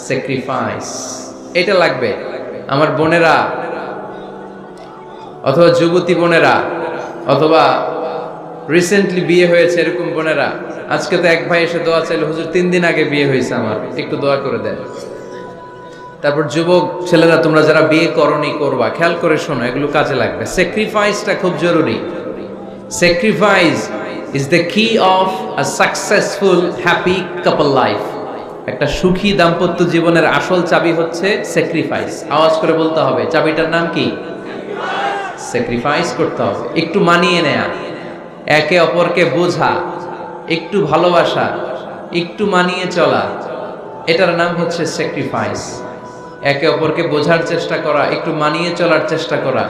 Sacrifice, এটা লাগবে। আমার বোনেরা অথবা যুবতী বোনেরা অথবা রিসেন্টলি বিয়ে হয়েছে এরকম বোনেরা, আজকে তো এক ভাই এসে দোয়া চাইল, হুজুর 3 দিন আগে বিয়ে হয়েছে আমার, একটু দোয়া করে দেন। তারপর যুবক ছেলেরা, তোমরা যারা বিয়ে করনি করবা, খেয়াল করে শোনো, এগুলো কাজে লাগবে। স্যাক্রিফাইসটা খুব জরুরি। স্যাক্রিফাইস ইজ দ্য কি of a successful happy couple life. একটা সুখী দাম্পত্য জীবনের আসল চাবি হচ্ছে স্যাক্রিফাইস। আওয়াজ করে বলতে হবে, চাবিটার নাম কি? স্যাক্রিফাইস করতে হবে, একটু মানিয়ে নেয়া, একে অপরকে বোঝা, একটু ভালোবাসা, একটু মানিয়ে চলা, এটার নাম হচ্ছে স্যাক্রিফাইস। একে অপরকে বোঝার চেষ্টা করা, একটু মানিয়ে চলার চেষ্টা করা,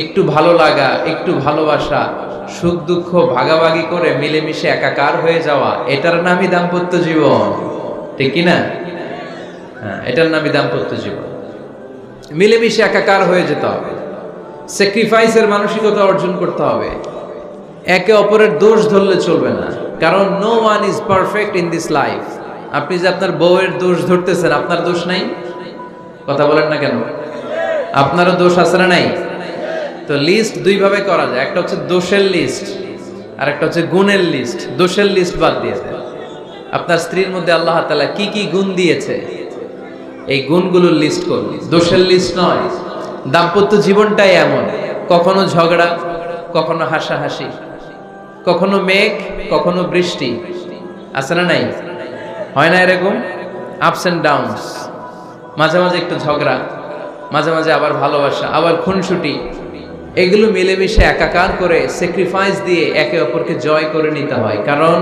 একটু ভালো লাগা, একটু ভালোবাসা, সুখ দুঃখ ভাগাভাগি করে মিলেমিশে একাকার হয়ে যাওয়া, এটার নামই দাম্পত্য জীবন, ঠিক কি না? হ্যাঁ, এটার নামই দাম্পত্য জীবন। মিলেমিশে একাকার হয়ে যেতে হবে, স্যাক্রিফাইসের মানসিকতা অর্জন করতে হবে। একে অপরের দোষ ধরলে চলবে না, কারণ no one is perfect in this life. আপনি যে আপনার বউয়ের দোষ ধরতেছেন, আপনার দোষ নাই? কথা বলেন না কেন? আপনারও দোষ আছে না নাই? তো লিস্ট দুই ভাবে করা যায়, একটা হচ্ছে দোষের লিস্ট আর একটা হচ্ছে গুণের লিস্ট। দোষের লিস্ট বাদ দিয়ে দেন। আপনার স্ত্রীর মধ্যে আল্লাহ তাআলা কি কি গুণ দিয়েছে, এই গুণগুলোর লিস্ট করুন, দোষের লিস্ট নয়। দাম্পত্য জীবনটাই এমন, কখনো ঝগড়া, কখনো হাসাহাসি, কখনো মেঘ, কখনো বৃষ্টি, আছে না নাই? হয় না এরকম? আপস এন্ড ডাউনস, মাঝে মাঝে একটু ঝগড়া, মাঝে মাঝে আবার ভালোবাসা, আবার খুনসুটি, এগুলো মিলেমিশে একাকার করে স্যাক্রিফাইস দিয়ে একে অপরকে জয় করে নিতে হয়। কারণ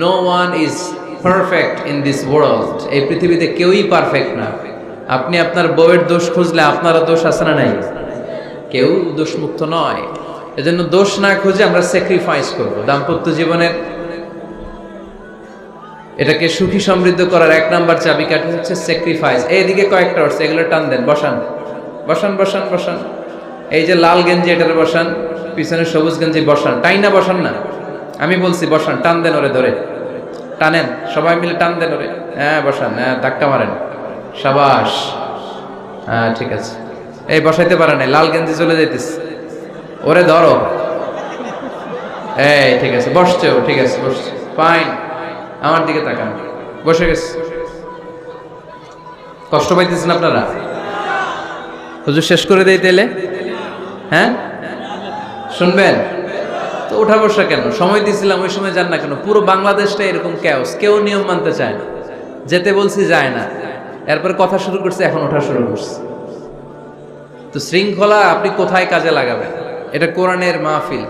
no one is perfect in this world. এই পৃথিবীতে কেউই পারফেক্ট না। আপনি আপনার বউয়ের দোষ খুঁজলে আপনারও দোষ আছে না নাই? কেউ দোষমুক্ত নয়। এজন্য দোষ না খুঁজে আমরা স্যাক্রিফাইস করব। দাম্পত্য জীবনের এটাকে সুখী সমৃদ্ধ করার 1 নাম্বার চাবিকাঠি হচ্ছে স্যাক্রিফাইস। এইদিকে কয়েকটা হচ্ছে, এগুলো টান দেন, বসান বসান বসান বসান। এই যে লাল গেঞ্জি, এটারে বসান, পিছনে সবুজ গেঞ্জি বসান, টাইনা বসান না, আমি বলছি বসান, টান দেন ওরে ধরে, টানেন, সবাই মিলে টান দেন ওরে, হ্যাঁ বসান, হ্যাঁ ধাক্কা মারেন, সাবাস, হ্যাঁ ঠিক আছে। এই বসাইতে পারে না, লাল গেঞ্জি চলে যাইতেছে, ওরে ধরো, এই ঠিক আছে, বসছে ও, ঠিক আছে বসছে, ফাইন, আমার দিকে তাকান, বসে গেছে। কষ্ট পাইতেছেন আপনারা? হুজুর শেষ করে দেই তাইলে? হ্যাঁ শুনবেন তো? উঠা বসা কেন? সময় দিয়েছিলাম, ওই সময় যান না কেন? পুরো বাংলাদেশটা এরকম ক্যাওস, কেউ নিয়ম মানতে চায় না। যেতে বলছি যায় না, এরপর কথা শুরু করছে, এখন ওঠা শুরু করছে। তো শৃঙ্খলা আপনি কোথায় কাজে লাগাবেন? এটা কোরআনের মাহফিল,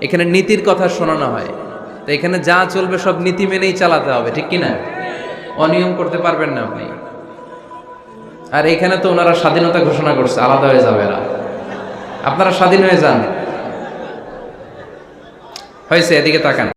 এখানে নীতির কথা শোনানো হয়, তো এখানে যা চলবে সব নীতি মেনেই চালাতে হবে, ঠিক কিনা? অনিয়ম করতে পারবেন না আপনি। আর এখানে তো ওনারা স্বাধীনতা ঘোষণা করছে, আলাদা হয়ে যাবে এরা, আপনারা স্বাধীন হয়ে যান। হয়েছে, এদিকে তাকান।